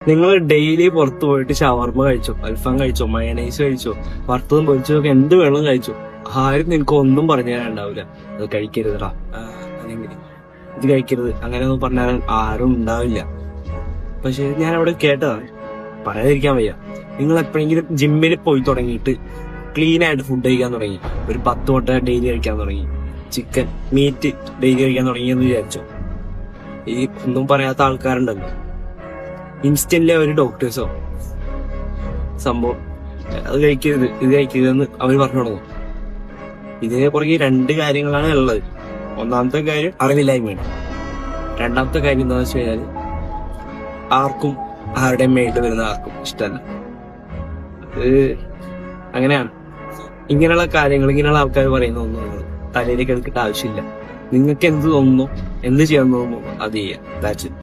നിങ്ങൾ ഡെയിലി പുറത്തു പോയിട്ട് ഷവർമ കഴിച്ചോ, അൽഫാം കഴിച്ചോ, മയണൈസ് കഴിച്ചോ, വറുത്തതും പൊരിച്ചതൊക്കെ എന്ത് വേണം കഴിച്ചോ, ആരും നിനക്ക് ഒന്നും പറഞ്ഞു തരാനുണ്ടാവില്ല. അത് കഴിക്കരുതടാ, അല്ലെങ്കിൽ ഇത് കഴിക്കരുത്, അങ്ങനെയൊന്നും പറഞ്ഞാൽ ആരും ഉണ്ടാവില്ല. പക്ഷെ ഞാൻ അവിടെ കേട്ടതാണ്, പറയാതിരിക്കാൻ വയ്യ. നിങ്ങൾ എപ്പോഴെങ്കിലും ജിമ്മിൽ പോയി തുടങ്ങിയിട്ട് ക്ലീൻ ആയിട്ട് ഫുഡ് കഴിക്കാൻ തുടങ്ങി, ഒരു 10 മുട്ട ഡെയിലി കഴിക്കാൻ തുടങ്ങി, ചിക്കൻ മീറ്റ് ഡെയിലി കഴിക്കാൻ തുടങ്ങി എന്ന് വിചാരിച്ചോ, ഈ ഒന്നും പറയാത്ത ആൾക്കാരുണ്ടല്ലോ, ഇൻസ്റ്റന്റിലെ ഒരു ഡോക്ടേഴ്സോ സംഭവം അത് കഴിക്കരുത് ഇത് കഴിക്കരുതെന്ന് അവർ പറഞ്ഞു തുടങ്ങും. ഇതിനെ പുറകെ 2 കാര്യങ്ങളാണ് ഉള്ളത്. ഒന്നാമത്തെ കാര്യം അറിവില്ലായ്മയാണ്. രണ്ടാമത്തെ കാര്യം എന്താണെന്ന് വെച്ച് കഴിഞ്ഞാൽ ആർക്കും ആരുടെയും മേട്ട് വരുന്ന ആർക്കും ഇഷ്ടമല്ല. അത് അങ്ങനെയാണ്. ഇങ്ങനെയുള്ള കാര്യങ്ങൾ ഇങ്ങനെയുള്ള ആൾക്കാർ പറയുന്ന ഒന്നും നിങ്ങൾ തലയിലേക്ക് എടുക്കേണ്ട ആവശ്യമില്ല. നിങ്ങൾക്ക് എന്ത് തോന്നുന്നു, എന്ത് ചെയ്യാൻ തോന്നുന്നു അത് ചെയ്യാം. That's it.